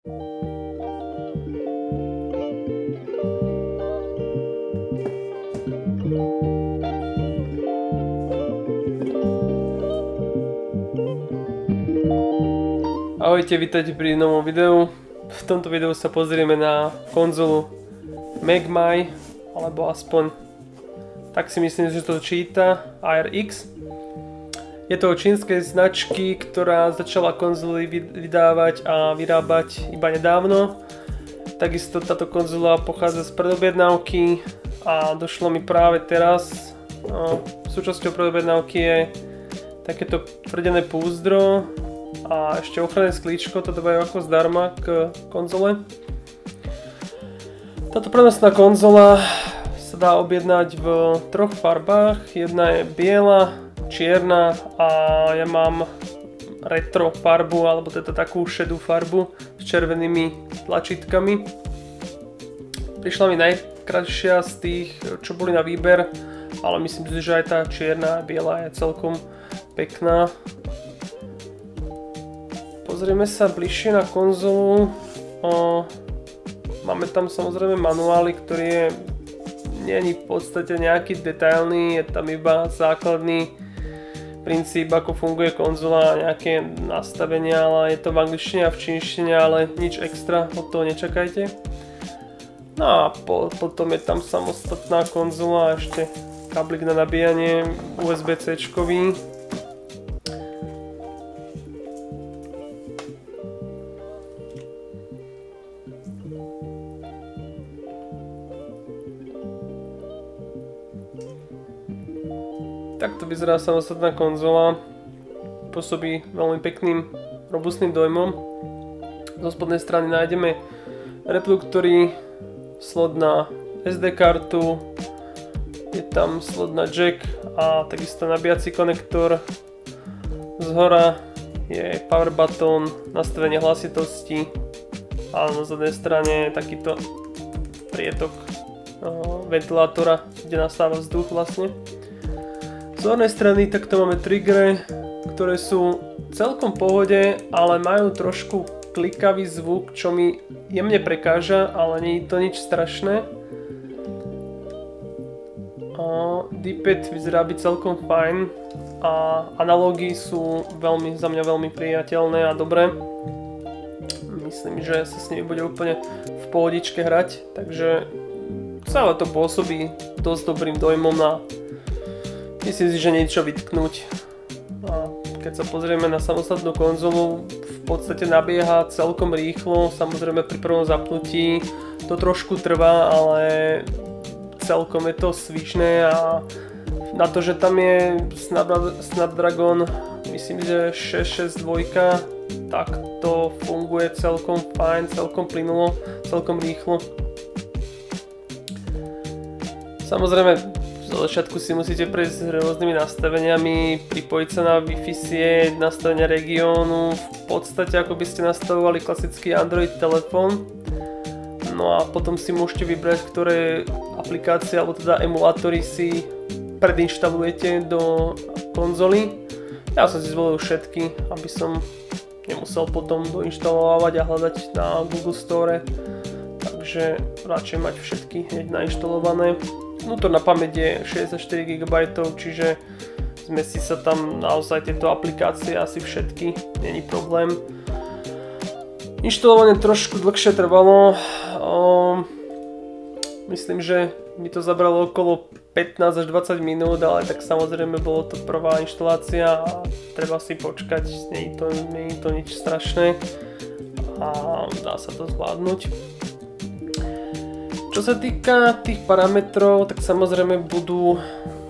Ahojte, vítajte pri novom videu. V tomto videu sa pozrieme na konzolu MagMai, alebo aspoň tak si myslím, že to číta, ARX. Je to od čínskej značky, ktorá začala konzoly vydávať a vyrábať iba nedávno. Takisto táto konzola pochádza z predobjednávky a došlo mi práve teraz. Súčasťou predobjednávky je takéto tvrdené púzdro a ešte ochranné sklíčko, to dávajú ako zdarma k konzole. Táto prenosná konzola sa dá objednať v troch farbách. Jedna je biela, čierna a ja mám retro farbu, alebo teda takú šedú farbu s červenými tlačítkami. Prišla mi najkrajšia z tých, čo boli na výber, ale myslím si, že aj tá čierna a biela je celkom pekná. Pozrieme sa bližšie na konzolu. Máme tam samozrejme manuály, ktorý nie je v podstate nejaký detailný, je tam iba základný princíp, ako funguje konzola, nejaké nastavenia, ale je to v angličtine a v čínštine, ale nič extra od toho nečakajte. No a potom je tam samostatná konzola a ešte kablik na nabíjanie USB-C-čkový. Takto vyzerá samostatná konzola, pôsobí veľmi pekným, robustným dojmom. Zo spodnej strany nájdeme reproduktory, slot na SD kartu, je tam slot na jack a takisto nabíjací konektor. Zhora je power button, nastavenie hlasitosti a na zadnej strane je takýto prietok ventilátora, kde nastáva vzduch vlastne. Z hornej strany takto máme triggere, ktoré sú celkom v pohode, ale majú trošku klikavý zvuk, čo mi jemne prekáža, ale nie je to nič strašné. D-pad vyzerá byť celkom fajn a analógy sú za mňa veľmi priateľné a dobré. Myslím, že sa s nimi bude úplne v pohodičke hrať, takže celé to pôsobí dosť dobrým dojmom na myslím si, že niečo vytknúť. A keď sa pozrieme na samostatnú konzolu, v podstate nabieha celkom rýchlo, samozrejme pri prvom zapnutí to trošku trvá, ale celkom je to svižné a na to, že tam je Snapdragon, myslím, že 662, tak to funguje celkom fajn, celkom plynulo, celkom rýchlo. Samozrejme, zo začiatku si musíte prejsť s rôznymi nastaveniami, pripojiť sa na Wi-Fi sieť, nastavenia regiónu, v podstate ako by ste nastavovali klasický Android telefón. No a potom si môžete vybrať, ktoré aplikácie alebo teda emulátory si predinštalujete do konzoly. Ja som si zvolil všetky, aby som nemusel potom doinštalovať a hľadať na Google Store, takže radšej mať všetky hneď nainštalované. Vnútorná pamäť je 64 GB, čiže zmestí sa tam naozaj tieto aplikácie asi všetky, není problém. Inštalovanie trošku dlhšie trvalo, myslím, že mi to zabralo okolo 15 až 20 minút, ale tak samozrejme bolo to prvá inštalácia a treba si počkať, není to nič strašné a dá sa to zvládnuť. Čo sa týka tých parametrov, tak samozrejme budú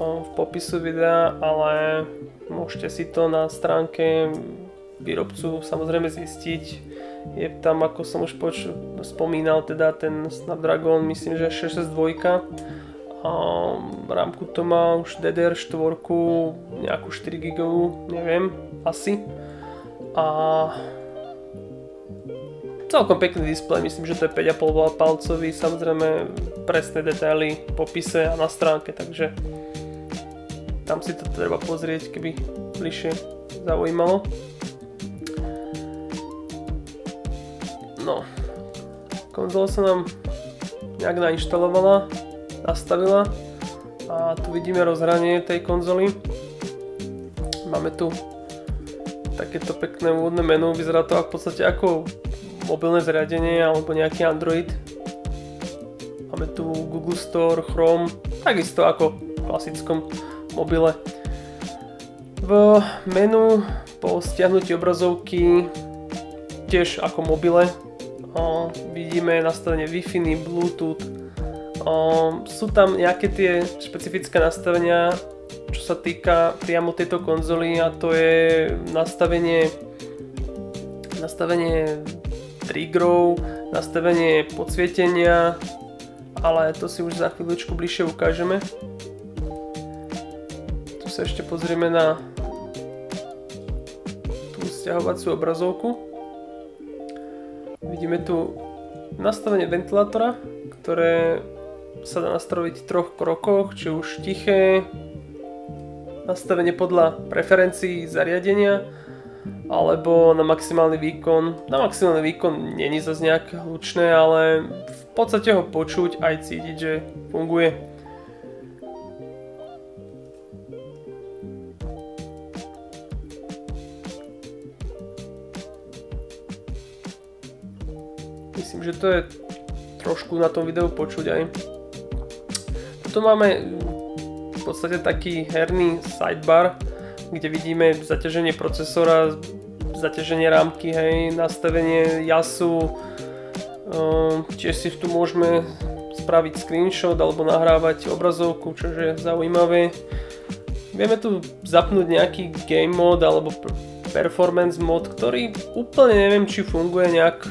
v popisu videa, ale môžete si to na stránke výrobcu samozrejme zistiť. Je tam, ako som už spomínal, teda ten Snapdragon, myslím, že 662. Rámku to má už DDR4, nejakú 4 GB, neviem, asi. A celkom pekný displej, myslím, že to je 5,5 palcový, samozrejme presné detaily v popise a na stránke, takže tam si to treba pozrieť, keby bližšie zaujímalo. No, konzola sa nám nejak nainštalovala, nastavila a tu vidíme rozhranie tej konzoly. Máme tu takéto pekné úvodné menu, vyzerá to v podstate ako mobilné zariadenie alebo nejaký Android. Máme tu Google Store, Chrome, takisto ako v klasickom mobile. V menu po stiahnutí obrazovky tiež ako mobile vidíme nastavenie Wi-Fi, Bluetooth. Sú tam nejaké tie špecifické nastavenia, čo sa týka priamo tejto konzoly, a to je nastavenie triggerov, nastavenie podsvietenia, ale to si už za chvíľučku bližšie ukážeme. Tu sa ešte pozrieme na tú stiahovaciu obrazovku. Vidíme tu nastavenie ventilátora, ktoré sa dá nastaviť v 3 krokoch, či už tiché, nastavenie podľa preferencií zariadenia, alebo na maximálny výkon. Na maximálny výkon není zase nejak hlučné, ale v podstate ho počuť aj cítiť, že funguje. Myslím, že to je trošku na tom videu počuť aj. Toto máme v podstate taký herný sidebar, kde vidíme zaťaženie procesora, zaťaženie rámky, hej, nastavenie jasu. Tiež si tu môžeme spraviť screenshot alebo nahrávať obrazovku, čo je zaujímavé. Vieme tu zapnúť nejaký game mode alebo performance mode, ktorý úplne neviem, či funguje nejak,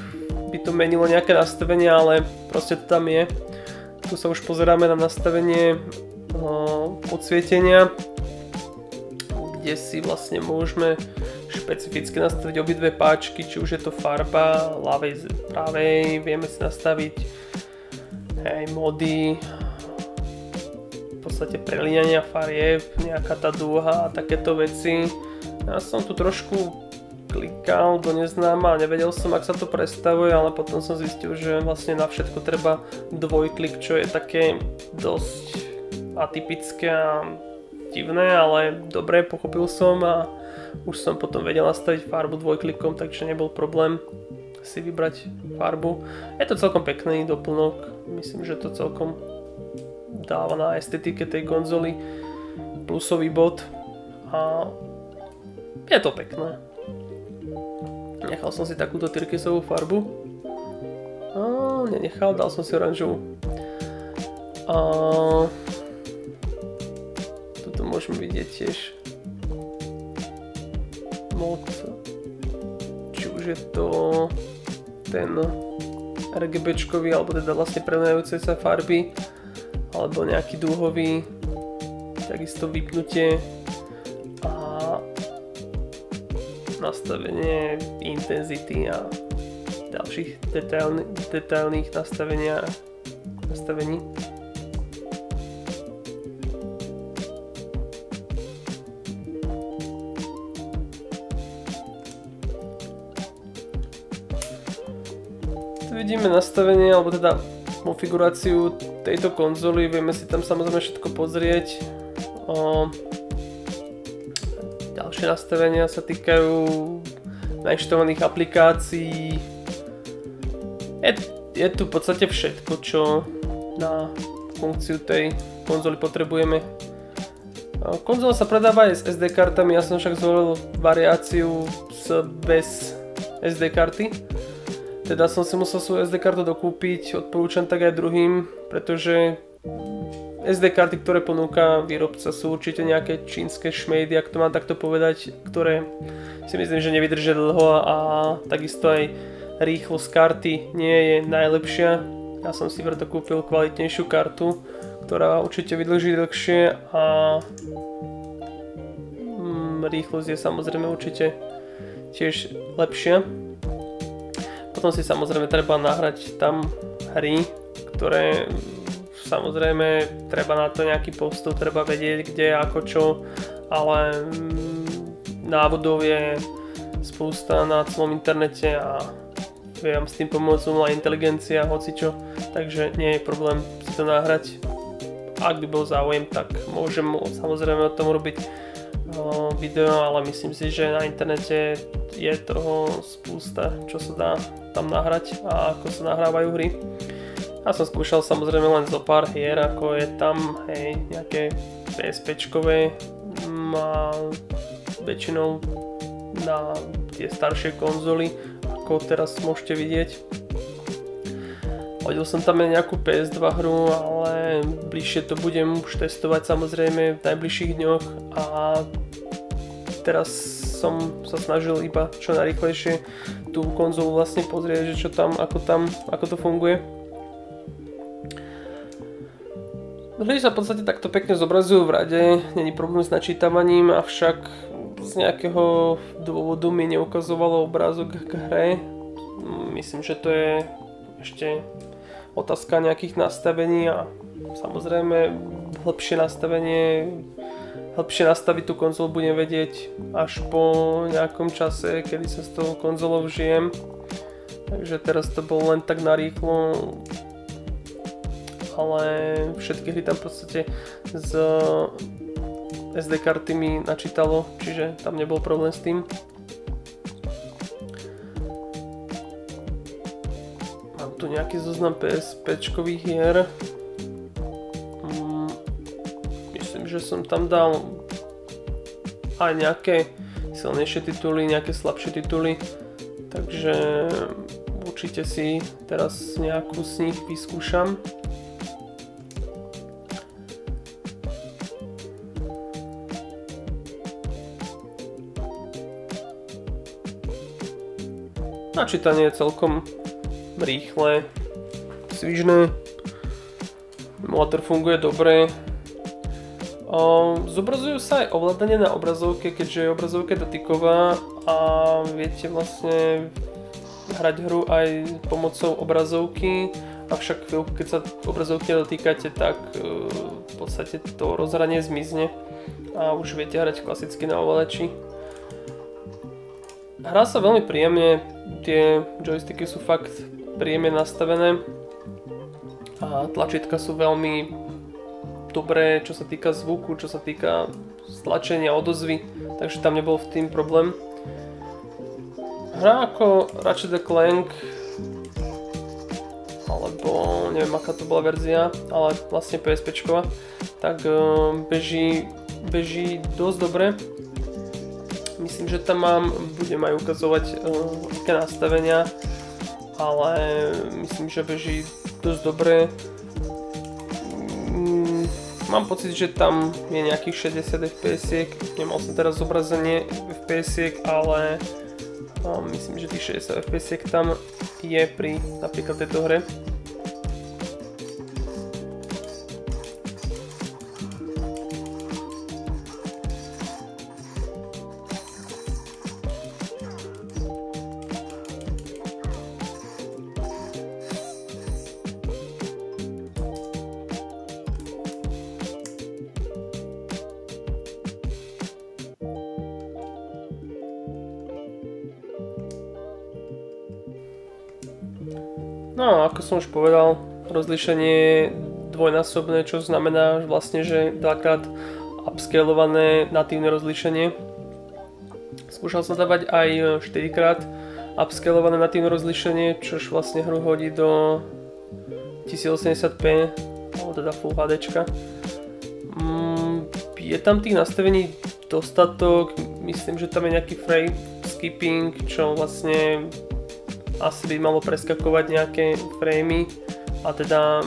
by to menilo nejaké nastavenie, ale proste to tam je. Tu sa už pozeráme na nastavenie podsvietenia, kde si vlastne môžeme špecificky nastaviť obidve páčky, či už je to farba ľavej, pravej, vieme si nastaviť mody, v podstate prelínania farieb, nejaká tá dúha a takéto veci. Ja som tu trošku klikal do neznáma a nevedel som, ak sa to prestavuje, ale potom som zistil, že vlastne na všetko treba dvojklik, čo je také dosť atypické a divné, ale dobre, pochopil som a už som potom vedel nastaviť farbu dvojklikom, takže nebol problém si vybrať farbu. Je to celkom pekný doplnok, myslím, že to celkom dáva na estetike tej konzoly plusový bod a je to pekné. Nechal som si takúto tyrkysovú farbu. Nenechal, dal som si oranžovú. Tuto môžeme vidieť tiež mod, či už je to ten RGBčkový, alebo teda vlastne premenajúce sa farby, alebo nejaký dúhový, takisto vypnutie a nastavenie intenzity a ďalších detailných nastavení. Tu vidíme nastavenie, alebo teda konfiguráciu tejto konzoly, vieme si tam samozrejme všetko pozrieť. Ďalšie nastavenia sa týkajú nainštalovaných aplikácií. Je tu v podstate všetko, čo na funkciu tej konzoly potrebujeme. Konzola sa predáva aj s SD kartami, ja som však zvolil variáciu bez SD karty. Teda som si musel svoju SD kartu dokúpiť, odporúčam tak aj druhým, pretože SD karty, ktoré ponúka výrobca, sú určite nejaké čínske šmejdy, ak to mám takto povedať, ktoré si myslím, že nevydržia dlho a takisto aj rýchlosť karty nie je najlepšia. Ja som si preto kúpil kvalitnejšiu kartu, ktorá určite vydrží dlhšie a rýchlosť je samozrejme určite tiež lepšia. Potom si samozrejme treba nahrať tam hry, ktoré samozrejme treba na to nejaký postup, treba vedieť kde, ako čo, ale návodov je spústa na celom internete a vie vám s tým pomôcť umelá inteligencia, hocičo, takže nie je problém si to nahrať. Ak by bol záujem, tak môžem samozrejme o tom robiť video, ale myslím si, že na internete je toho spústa, čo sa dá tam nahrať a ako sa nahrávajú hry. Ja som skúšal samozrejme len zo pár hier, ako je tam, hej, nejaké PSPčkové a väčšinou na tie staršie konzoly, ako teraz môžete vidieť. Hodil som tam aj nejakú PS2 hru, ale bližšie to budem už testovať samozrejme v najbližších dňoch a teraz som sa snažil iba čo najrýchlejšie tú konzolu vlastne pozrieť, že čo tam, ako to funguje. Hry sa v podstate takto pekne zobrazujú v rade, není problém s načítavaním, avšak z nejakého dôvodu mi neukazovalo obrázok k hre. Myslím, že to je ešte otázka nejakých nastavení a samozrejme lepšie nastaviť tú konzolu budem vedieť až po nejakom čase, kedy sa s tou konzolou vžijem. Takže teraz to bolo len tak narýchlo, ale všetky hry tam v podstate z SD karty mi načítalo, čiže tam nebol problém s tým. Mám tu nejaký zoznam PSPčkových hier. Myslím, že som tam dal aj nejaké silnejšie tituly, nejaké slabšie tituly, takže určite si teraz nejakú z nich vyskúšam. Načítanie je celkom rýchle, svižné, emulátor funguje dobre. Zobrazujú sa aj ovládanie na obrazovke, keďže je obrazovka dotyková a viete vlastne hrať hru aj pomocou obrazovky, avšak keď sa obrazovky dotýkate, tak v podstate to rozhranie zmizne a už viete hrať klasicky na ovládači. Hrá sa veľmi príjemne, tie joysticky sú fakt príjemne nastavené a tlačítka sú veľmi dobré, čo sa týka zvuku, čo sa týka stlačenia, odozvy, takže tam nebol v tým problém. Hra ako Ratchet & Clank, alebo neviem aká to bola verzia, ale vlastne PSPčková, tak beží dosť dobre. Myslím, že tam budem aj ukazovať aké nastavenia, ale myslím, že beží dosť dobre. Mám pocit, že tam je nejakých 60 FPS-iek, nemal som teraz zobrazenie FPS-iek, ale myslím, že tých 60 FPS-iek tam je pri napríklad tejto hre. No, ako som už povedal, rozlíšenie je dvojnásobné, čo znamená vlastne, že dvakrát upscalované natívne rozlíšenie. Skúšal som dávať aj 4-krát upscalované natívne rozlíšenie, čož vlastne hru hodí do 1080p, alebo teda Full HDčka. Je tam tých nastavení dostatok, myslím, že tam je nejaký frame skipping, čo vlastne asi by malo preskakovať nejaké framey a teda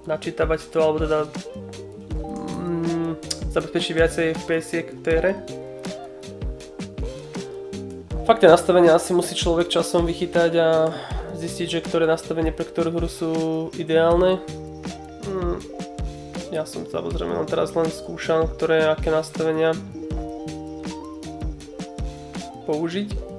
načítavať to, alebo teda zabezpečiť viacej FPS-iek v tej hre. Fakt tie nastavenia asi musí človek časom vychytať a zistiť, že ktoré nastavenie pre ktorú hru sú ideálne. Ja som samozrejme teraz len skúšal, aké nastavenia použiť.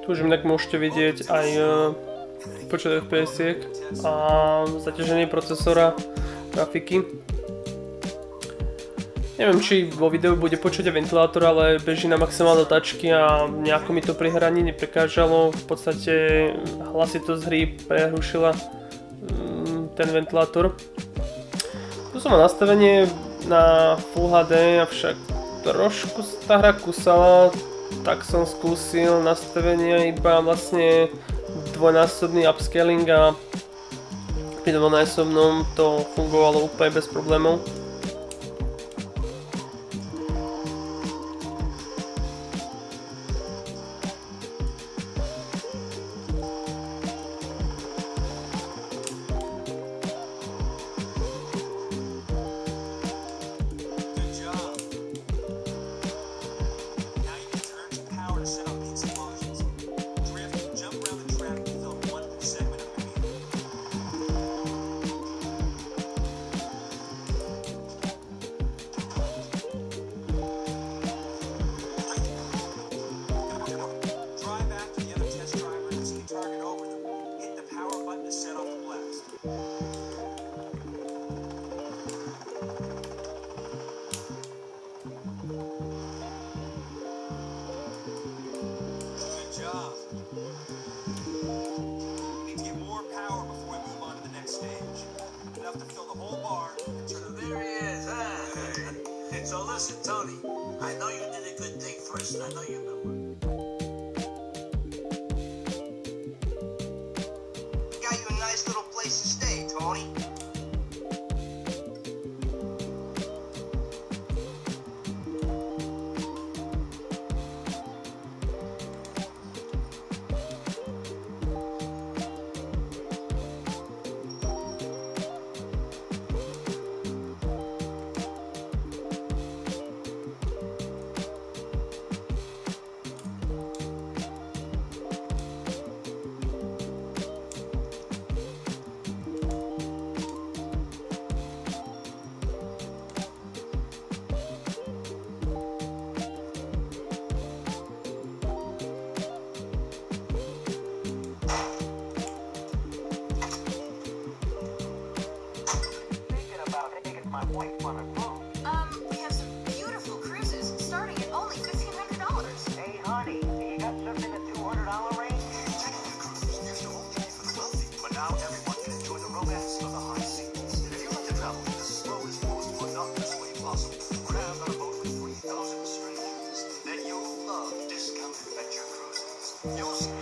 Tu už inak môžete vidieť aj počet FPS-iek a zaťaženie procesora, grafiky. Neviem, či vo videu bude počuť aj ventilátor, ale beží na maximálne tačky a nejako mi to pri hraní neprekážalo. V podstate hlasitosť hry prehrušila ten ventilátor. Tu som mal nastavenie na Full HD, avšak trošku tá hra kusala, tak som skúsil nastavenie iba vlastne dvojnásobný upscaling a pri dvojnásobnom to fungovalo úplne bez problémov. So listen, Tony, I know you did a good thing first, and I know you will. Got you a nice little place to stay, Tony. We have some beautiful cruises starting at only $1,500. Hey, honey, you got something in the $200 range? Technically, cruises used to only be for the wealthy, but now everyone can enjoy the romance of the high seas. If you like to travel in the slowest, most monotonous way possible, crammed on a boat with 3,000 strangers, then you'll love Discount Adventure Cruises. You'll see.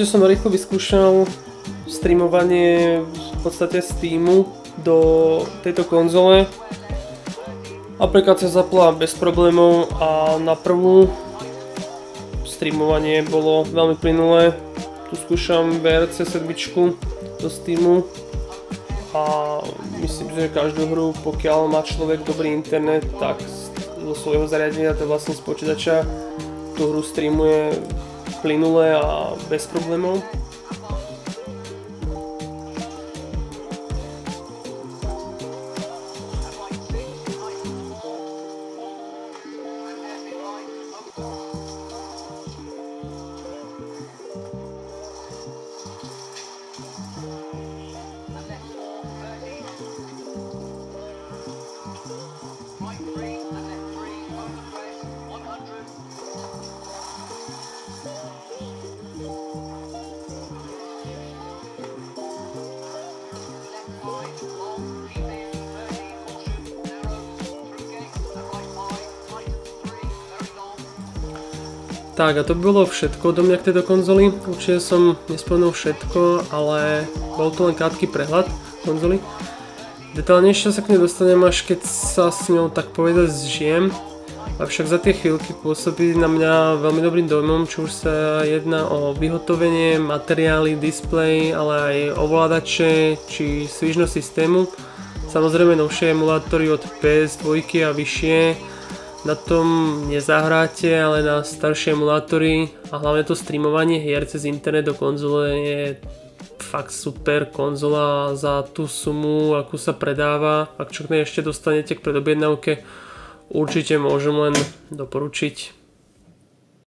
ešte som rýchlo vyskúšal streamovanie v podstate Steamu do tejto konzole. Aplikácia zapla bez problémov a na prvú streamovanie bolo veľmi plynulé. Tu skúšam VRC 7 do Steamu a myslím, že každú hru, pokiaľ má človek dobrý internet, tak zo svojho zariadenia, to vlastne z počítača, tú hru streamuje plynule a bez problémov. Tak a to by bolo všetko do mňa k tejto konzoli. Určite som nespomenul všetko, ale bol to len krátky prehľad konzoly. Detailnejšie sa k nej dostanem, až keď sa s ňou tak povedať zžijem. Avšak za tie chvíľky pôsobí na mňa veľmi dobrým dojmom, či už sa jedná o vyhotovenie, materiály, displej, ale aj ovládače či svižnosť systému. Samozrejme novšie emulátory od PS2 a vyššie. Na tom nezahráte, ale na staršie emulátory a hlavne to streamovanie hier cez internet do konzole je fakt super konzola za tú sumu, akú sa predáva. Ak čo k nej ešte dostanete k predobjednávke, určite môžem len doporučiť.